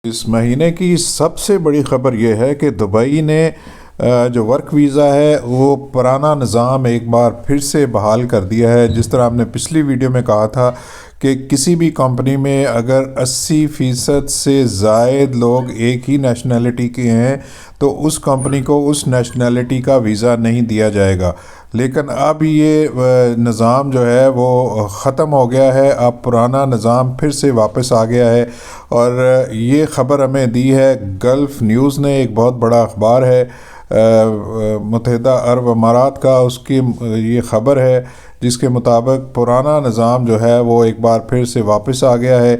اس مہینے کی سب سے بڑی خبر یہ ہے کہ دبئی نے جو ورک ویزا ہے وہ پرانا نظام ایک بار پھر سے بحال کر دیا ہے۔ جس طرح ہم نے پچھلی ویڈیو میں کہا تھا کہ کسی بھی کمپنی میں اگر 80% سے زائد لوگ ایک ہی نیشنلٹی کے ہیں تو اس کمپنی کو اس نیشنلٹی کا ویزا نہیں دیا جائے گا، لیکن اب یہ نظام جو ہے وہ ختم ہو گیا ہے۔ اب پرانا نظام پھر سے واپس آ گیا ہے، اور یہ خبر ہمیں دی ہے گلف نیوز نے، ایک بہت بڑا اخبار ہے متحدہ عرب امارات کا، اس کی یہ خبر ہے جس کے مطابق پرانا نظام جو ہے وہ ایک بار پھر سے واپس آ گیا ہے۔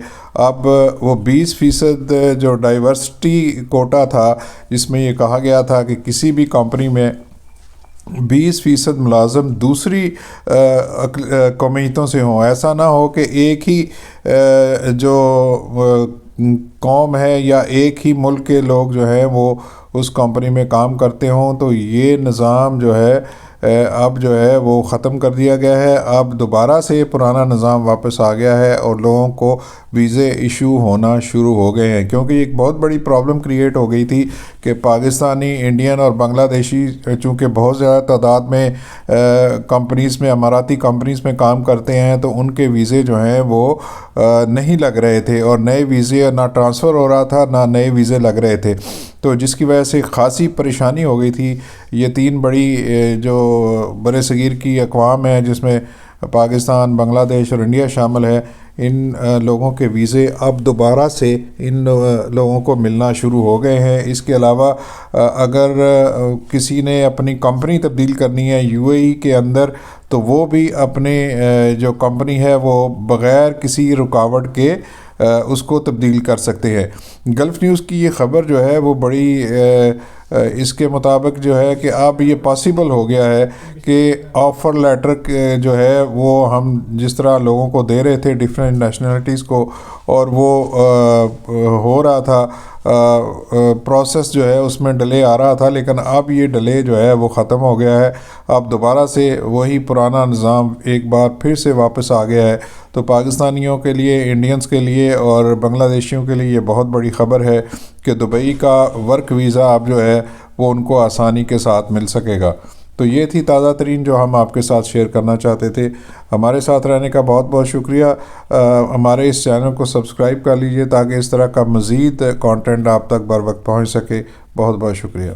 اب وہ 20% جو ڈائیورسٹی کوٹا تھا، جس میں یہ کہا گیا تھا کہ کسی بھی کمپنی میں 20% ملازم دوسری قومیتوں سے ہوں، ایسا نہ ہو کہ ایک ہی جو قوم ہے یا ایک ہی ملک کے لوگ جو ہیں وہ اس کمپنی میں کام کرتے ہوں۔ تو یہ نظام جو ہے اب جو ہے وہ ختم کر دیا گیا ہے۔ اب دوبارہ سے پرانا نظام واپس آ گیا ہے اور لوگوں کو ویزے ایشو ہونا شروع ہو گئے ہیں، کیونکہ ایک بہت بڑی پرابلم کریٹ ہو گئی تھی کہ پاکستانی، انڈین اور بنگلہ دیشی چونکہ بہت زیادہ تعداد میں کمپنیز میں، اماراتی کمپنیز میں کام کرتے ہیں، تو ان کے ویزے جو ہیں وہ نہیں لگ رہے تھے، اور نئے ویزے نہ ٹرانسفر ہو رہا تھا نہ نئے ویزے لگ رہے تھے، تو جس کی وجہ سے خاصی پریشانی ہو گئی تھی۔ یہ 3 بڑی جو برِ صغیر کی اقوام ہیں، جس میں پاکستان، بنگلہ دیش اور انڈیا شامل ہے، ان لوگوں کے ویزے اب دوبارہ سے ان لوگوں کو ملنا شروع ہو گئے ہیں۔ اس کے علاوہ اگر کسی نے اپنی کمپنی تبدیل کرنی ہے UAE کے اندر، تو وہ بھی اپنے جو کمپنی ہے وہ بغیر کسی رکاوٹ کے اس کو تبدیل کر سکتے ہیں۔ گلف نیوز کی یہ خبر جو ہے وہ بڑی اس کے مطابق جو ہے کہ اب یہ پاسبل ہو گیا ہے کہ آفر لیٹر جو ہے وہ ہم جس طرح لوگوں کو دے رہے تھے ڈیفرنٹ نیشنلٹیز کو، اور وہ ہو رہا تھا پروسیس جو ہے اس میں ڈیلے آ رہا تھا، لیکن اب یہ ڈیلے جو ہے وہ ختم ہو گیا ہے۔ اب دوبارہ سے وہی پرانا نظام ایک بار پھر سے واپس آ گیا ہے، تو پاکستانیوں کے لیے، انڈینز کے لیے اور بنگلہ دیشیوں کے لیے یہ بہت بڑی خبر ہے کہ دبئی کا ورک ویزا اب جو ہے وہ ان کو آسانی کے ساتھ مل سکے گا۔ تو یہ تھی تازہ ترین جو ہم آپ کے ساتھ شیئر کرنا چاہتے تھے۔ ہمارے ساتھ رہنے کا بہت بہت شکریہ۔ ہمارے اس چینل کو سبسکرائب کر لیجئے تاکہ اس طرح کا مزید کانٹینٹ آپ تک بر وقت پہنچ سکے۔ بہت بہت شکریہ۔